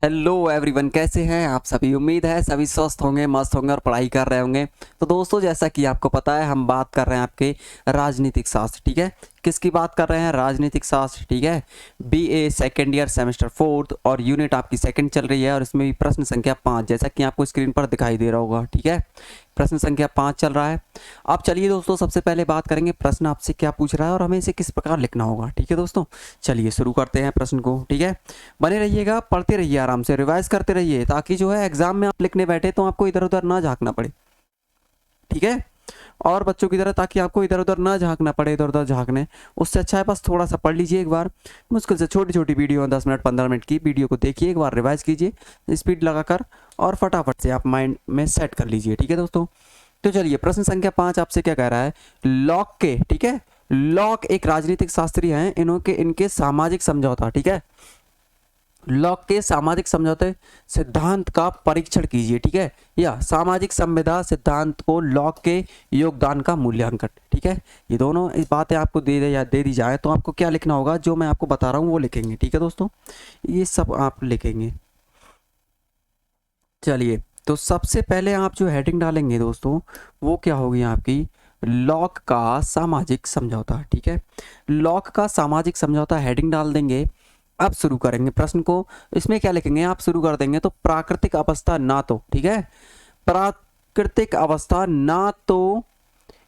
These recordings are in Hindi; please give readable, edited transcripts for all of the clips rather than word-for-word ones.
हेलो एवरीवन, कैसे हैं आप सभी। उम्मीद है सभी स्वस्थ होंगे, मस्त होंगे और पढ़ाई कर रहे होंगे। तो दोस्तों, जैसा कि आपको पता है, हम बात कर रहे हैं आपके राजनीतिक शास्त्र। ठीक है, किसकी बात कर रहे हैं? राजनीतिक शास्त्र। ठीक है, बीए सेकेंड ईयर सेमेस्टर 4 और यूनिट आपकी सेकंड चल रही है और इसमें भी प्रश्न संख्या 5, जैसा कि आपको स्क्रीन पर दिखाई दे रहा होगा। ठीक है, प्रश्न संख्या 5 चल रहा है। अब चलिए दोस्तों, सबसे पहले बात करेंगे प्रश्न आपसे क्या पूछ रहा है और हमें इसे किस प्रकार लिखना होगा। ठीक है दोस्तों, चलिए शुरू करते हैं प्रश्न को। ठीक है, बने रहिएगा, पढ़ते रहिए, आराम से रिवाइज करते रहिए, ताकि जो है एग्जाम में आप लिखने बैठे तो आपको इधर उधर ना झांकना पड़े। ठीक है, और बच्चों की तरह, ताकि आपको इधर उधर ना झांकना पड़े, इधर उधर झांकने उससे अच्छा है बस थोड़ा सा पढ़ लीजिए एक बार। मुश्किल से छोटी छोटी वीडियो 10 मिनट 15 मिनट की वीडियो को देखिए, एक बार रिवाइज कीजिए स्पीड लगाकर और फटाफट से आप माइंड में सेट कर लीजिए। ठीक है दोस्तों, तो चलिए प्रश्न संख्या 5 आपसे क्या कह रहा है। लॉक के, ठीक है, लॉक एक राजनीतिक शास्त्री हैं, इनके सामाजिक समझौता, ठीक है, लॉक के सामाजिक समझौते सिद्धांत का परीक्षण कीजिए। ठीक है, या सामाजिक संविदा सिद्धांत को लॉक के योगदान का मूल्यांकन। ठीक है, ये दोनों इस बातें आपको दे दी जाए तो आपको क्या लिखना होगा, जो मैं आपको बता रहा हूँ वो लिखेंगे। ठीक है दोस्तों, ये सब आप लिखेंगे। चलिए, तो सबसे पहले आप जो हेडिंग डालेंगे दोस्तों, वो क्या होगी आपकी, लॉक का सामाजिक समझौता। ठीक है, लॉक का सामाजिक समझौता हेडिंग डाल देंगे। अब शुरू करेंगे प्रश्न को। इसमें क्या लिखेंगे, आप शुरू कर देंगे तो प्राकृतिक अवस्था ना तो, ठीक है, प्राकृतिक अवस्था ना तो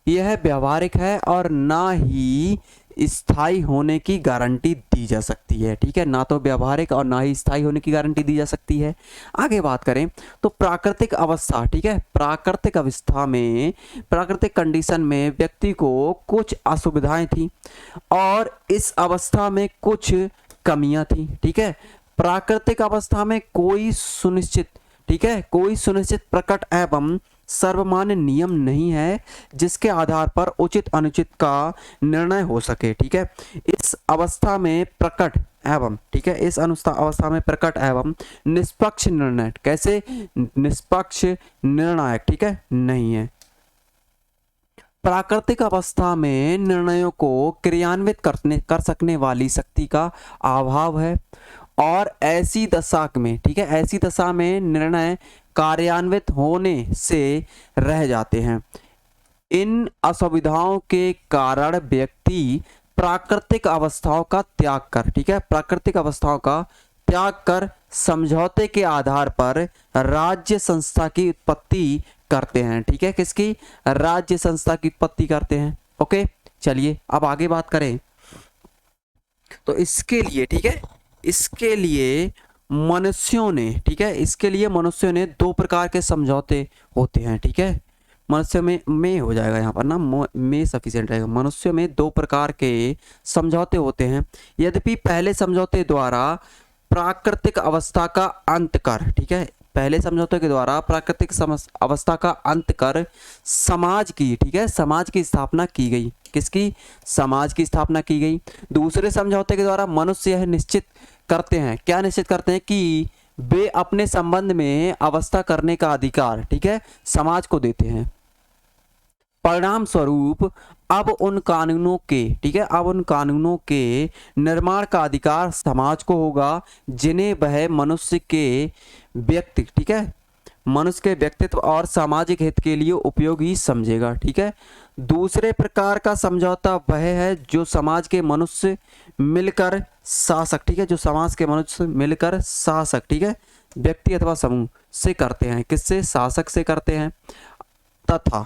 यह व्यवहारिक है और ना ही स्थायी होने की गारंटी दी जा सकती है। ठीक है, ना तो व्यवहारिक और ना ही स्थायी होने की गारंटी दी जा सकती है। आगे बात करें तो प्राकृतिक अवस्था, ठीक है, प्राकृतिक अवस्था में, प्राकृतिक कंडीशन में व्यक्ति को कुछ असुविधाएं थी और इस अवस्था में कुछ कमियां थी। ठीक है, प्राकृतिक अवस्था में कोई सुनिश्चित, ठीक है, कोई सुनिश्चित प्रकट एवं सर्वमान्य नियम नहीं है जिसके आधार पर उचित अनुचित का निर्णय हो सके। ठीक है, इस अवस्था में प्रकट एवं, ठीक है, इस अवस्था में प्रकट एवं निष्पक्ष निर्णय, कैसे, निष्पक्ष निर्णायक, ठीक है, नहीं है। प्राकृतिक अवस्था में निर्णयों को क्रियान्वित कर सकने वाली शक्ति का अभाव है और ऐसी दशा में, ठीक है, ऐसी दशा में निर्णय कार्यान्वित होने से रह जाते हैं। इन असुविधाओं के कारण व्यक्ति प्राकृतिक अवस्थाओं का त्याग कर, ठीक है, प्राकृतिक अवस्थाओं का त्याग कर समझौते के आधार पर राज्य संस्था की उत्पत्ति करते हैं। ठीक है, किसकी, राज्य संस्था की उत्पत्ति करते हैं। ओके, चलिए अब आगे बात करें तो इसके लिए, ठीक है, इसके लिए मनुष्यों ने, ठीक है, इसके लिए मनुष्यों ने दो प्रकार के समझौते होते हैं। ठीक है, मनुष्य में हो जाएगा यहाँ पर ना, में सफिशिएंट रहेगा। मनुष्य में दो प्रकार के समझौते होते हैं। यद्यपि पहले समझौते द्वारा प्राकृतिक अवस्था का अंत कर, ठीक है, पहले समझौते के द्वारा प्राकृतिक अवस्था का अंत कर समाज की, ठीक है, समाज की स्थापना की गई। किसकी, समाज की स्थापना की गई। दूसरे समझौते के द्वारा मनुष्य यह निश्चित करते हैं, क्या निश्चित करते हैं, कि वे अपने संबंध में अवस्था करने का अधिकार, ठीक है, समाज को देते हैं। परिणाम स्वरूप अब उन कानूनों के, ठीक है, अब उन कानूनों के निर्माण का अधिकार समाज को होगा जिन्हें वह मनुष्य के व्यक्ति, ठीक है, मनुष्य के व्यक्तित्व और सामाजिक हित के लिए उपयोगी समझेगा। ठीक है, दूसरे प्रकार का समझौता वह है जो समाज के मनुष्य मिलकर शासक, ठीक है, जो समाज के मनुष्य मिलकर शासक, ठीक है, व्यक्ति अथवा समूह से करते हैं। किससे, शासक से करते हैं। तथा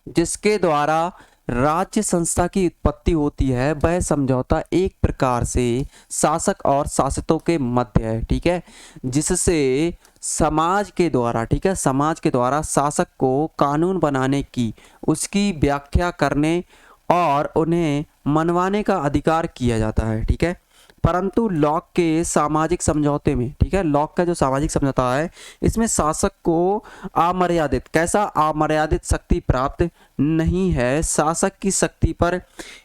जिसके द्वारा राज्य संस्था की उत्पत्ति होती है वह समझौता एक प्रकार से शासक और शासितों के मध्य है। ठीक है, जिससे समाज के द्वारा, ठीक है, समाज के द्वारा शासक को कानून बनाने की, उसकी व्याख्या करने और उन्हें मनवाने का अधिकार किया जाता है। ठीक है, परंतु लॉक के सामाजिक समझौते में, ठीक है, लॉक का जो सामाजिक समझौता है इसमें शासक को अमर्यादित, कैसा, अमर्यादित शक्ति प्राप्त नहीं है। शासक की शक्ति पर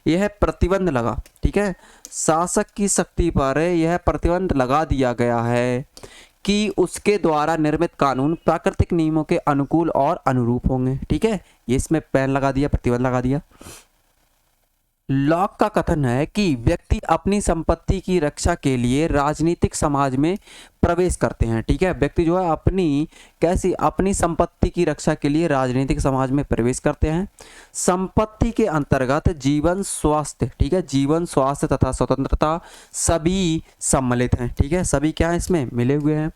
यह प्रतिबंध लगा, ठीक है, शासक की शक्ति पर यह प्रतिबंध लगा दिया गया है कि उसके द्वारा निर्मित कानून प्राकृतिक नियमों के अनुकूल और अनुरूप होंगे। ठीक है, ये इसमें पैन लगा दिया, प्रतिबंध लगा दिया। लॉक का कथन है कि व्यक्ति अपनी संपत्ति की रक्षा के लिए राजनीतिक समाज में प्रवेश करते हैं। ठीक है, व्यक्ति जो है अपनी संपत्ति की रक्षा के लिए राजनीतिक समाज में प्रवेश करते हैं। संपत्ति के अंतर्गत जीवन, स्वास्थ्य, ठीक है, जीवन, स्वास्थ्य तथा स्वतंत्रता सभी सम्मिलित हैं। ठीक है, सभी क्या है इसमें मिले हुए हैं।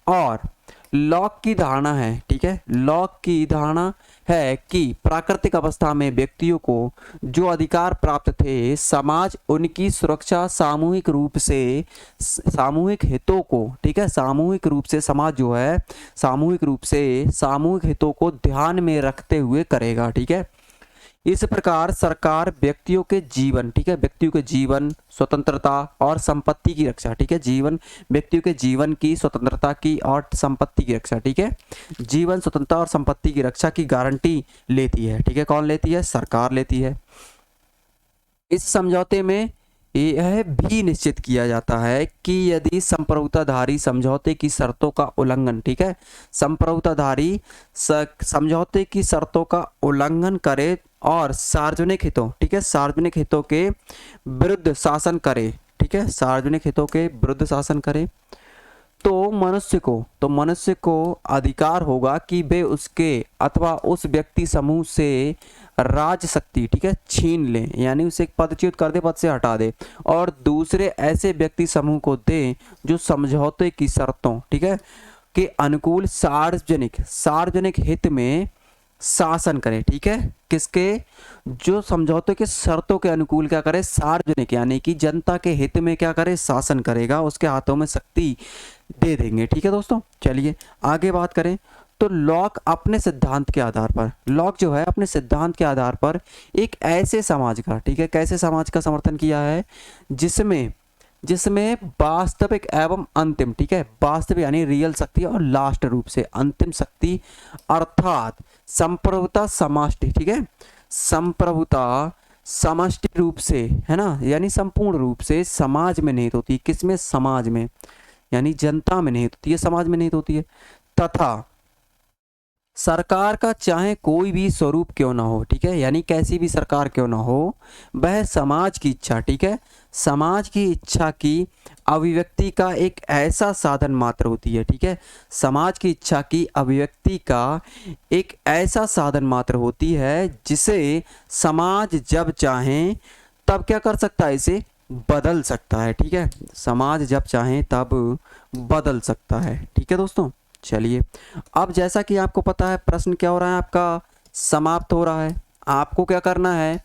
और लॉक की धारणा है, ठीक है, लॉक की धारणा है कि प्राकृतिक अवस्था में व्यक्तियों को जो अधिकार प्राप्त थे, समाज उनकी सुरक्षा सामूहिक रूप से सामूहिक हितों को, ठीक है, सामूहिक रूप से समाज जो है सामूहिक रूप से सामूहिक हितों को ध्यान में रखते हुए करेगा। ठीक है, इस प्रकार सरकार व्यक्तियों के जीवन, ठीक है, व्यक्तियों के जीवन, स्वतंत्रता और संपत्ति की रक्षा, ठीक है, जीवन, व्यक्तियों के जीवन की, स्वतंत्रता की और संपत्ति की रक्षा, ठीक है, जीवन, स्वतंत्रता और संपत्ति की रक्षा की गारंटी लेती है। ठीक है, कौन लेती है? सरकार लेती है। इस समझौते में यह भी निश्चित किया जाता है कि यदि संप्रभुताधारी समझौते की शर्तों का उल्लंघन, ठीक है, संप्रभुताधारी समझौते की शर्तों का उल्लंघन करे और सार्वजनिक हितों, ठीक है, सार्वजनिक हितों के विरुद्ध शासन करे, ठीक है, सार्वजनिक हितों के विरुद्ध शासन करे, तो मनुष्य को अधिकार होगा कि वे उसके अथवा उस व्यक्ति समूह से राज शक्ति, ठीक है, छीन ले, यानी उसे पदच्युत कर दे, पद से हटा दे, और दूसरे ऐसे व्यक्ति समूह को दे जो समझौते की शर्तों, ठीक है, के अनुकूल सार्वजनिक हित में शासन करे। ठीक है, किसके? जो समझौते के शर्तों के अनुकूल क्या करे? सार्वजनिक, यानी कि जनता के हित में क्या करे? शासन करेगा, उसके हाथों में शक्ति दे देंगे। ठीक है दोस्तों, चलिए आगे बात करें। तो लॉक अपने सिद्धांत के आधार पर, लॉक जो है अपने सिद्धांत के आधार पर एक ऐसे समाज का, ठीक है, कैसे समाज का समर्थन किया है जिसमें वास्तविक एवं अंतिम, ठीक है, वास्तविक यानी रियल शक्ति और लास्ट रूप से अंतिम शक्ति अर्थात संप्रभुता समष्टि, ठीक है, संप्रभुता समष्टि रूप से, है ना, यानी संपूर्ण रूप से समाज में निहित होती है। किसमें? समाज में, यानी जनता में निहित होती है, समाज में निहित होती है। तथा सरकार का चाहे कोई भी स्वरूप क्यों ना हो, ठीक है, यानी कैसी भी सरकार क्यों ना हो, वह समाज की इच्छा, ठीक है, समाज की इच्छा की अभिव्यक्ति का एक ऐसा साधन मात्र होती है। ठीक है, समाज की इच्छा की अभिव्यक्ति का एक ऐसा साधन मात्र होती है जिसे समाज जब चाहे तब क्या कर सकता है? इसे बदल सकता है। ठीक है, समाज जब चाहे तब बदल सकता है। ठीक है दोस्तों, चलिए अब जैसा कि आपको पता है प्रश्न क्या हो रहा है, आपका समाप्त हो रहा है। आपको क्या करना है?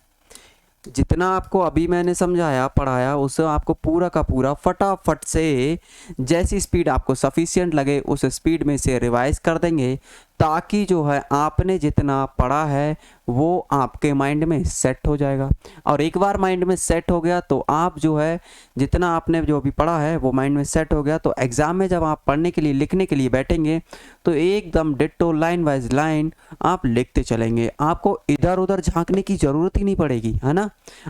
जितना आपको अभी मैंने समझाया पढ़ाया उसे आपको पूरा का पूरा फटाफट से जैसी स्पीड आपको सफिशिएंट लगे उस स्पीड में से रिवाइज कर देंगे, ताकि जो है आपने जितना पढ़ा है वो आपके माइंड में सेट हो जाएगा। और एक बार माइंड में सेट हो गया तो आप जो है जितना आपने जो भी पढ़ा है वो माइंड में सेट हो गया, तो एग्ज़ाम में जब आप पढ़ने के लिए लिखने के लिए बैठेंगे तो एकदम डिट्टो लाइन वाइज लाइन आप लिखते चलेंगे। आपको इधर उधर झांकने की ज़रूरत ही नहीं पड़ेगी, है ना,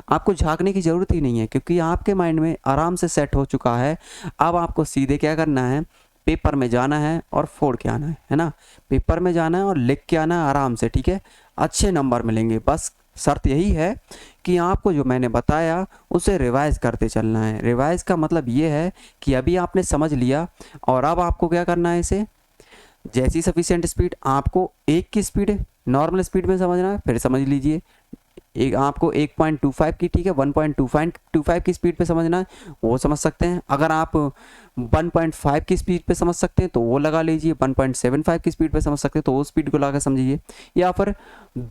आपको झांकने की ज़रूरत ही नहीं है, क्योंकि आपके माइंड में आराम से सेट हो चुका है। अब आपको सीधे क्या करना है? पेपर में जाना है और फोड़ के आना है ना, पेपर में जाना है और लिख के आना है आराम से। ठीक है, अच्छे नंबर मिलेंगे। बस शर्त यही है कि आपको जो मैंने बताया उसे रिवाइज करते चलना है। रिवाइज का मतलब ये है कि अभी आपने समझ लिया और अब आपको क्या करना है, इसे जैसी सफिशिएंट स्पीड आपको एक की स्पीड नॉर्मल स्पीड में समझना है, फिर समझ लीजिए। एक आपको 1.25 की, ठीक है, 1.25 की स्पीड पे समझना है, वो समझ सकते हैं। अगर आप 1.5 की स्पीड पे समझ सकते हैं तो वो लगा लीजिए, 1.75 की स्पीड पे समझ सकते हैं तो वो स्पीड को लगा समझिए, या फिर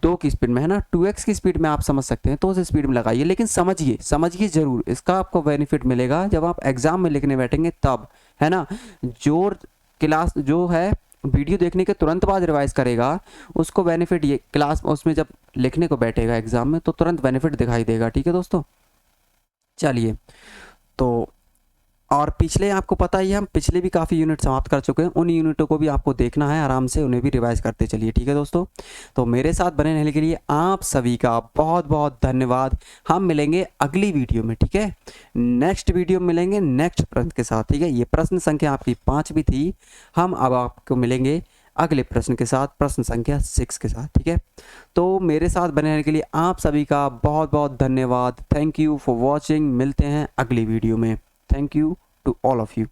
2 की स्पीड में, है ना, 2x की स्पीड में आप समझ सकते हैं तो उस स्पीड में लगाइए। लेकिन समझिए ज़रूर, इसका आपको बेनिफिट मिलेगा जब आप एग्ज़ाम में लिखने बैठेंगे तब, है ना। क्लास जो है वीडियो देखने के तुरंत बाद रिवाइज करेगा उसको बेनिफिट ये क्लास उसमें जब लिखने को बैठेगा एग्जाम में तो तुरंत बेनिफिट दिखाई देगा। ठीक है दोस्तों, चलिए तो और पिछले आपको पता ही है हम पिछले भी काफ़ी यूनिट समाप्त कर चुके हैं, उन यूनिटों को भी आपको देखना है आराम से, उन्हें भी रिवाइज करते चलिए। ठीक है दोस्तों, तो मेरे साथ बने रहने के लिए आप सभी का बहुत बहुत धन्यवाद। हम मिलेंगे अगली वीडियो में, ठीक है, नेक्स्ट वीडियो में मिलेंगे नेक्स्ट प्रश्न के साथ। ठीक है, ये प्रश्न संख्या आपकी 5 भी थी, हम अब आपको मिलेंगे अगले प्रश्न के साथ, प्रश्न संख्या 6 के साथ। ठीक है, तो मेरे साथ बने रहने के लिए आप सभी का बहुत बहुत धन्यवाद। Thank you for watching. मिलते हैं अगली वीडियो में। Thank you to all of you.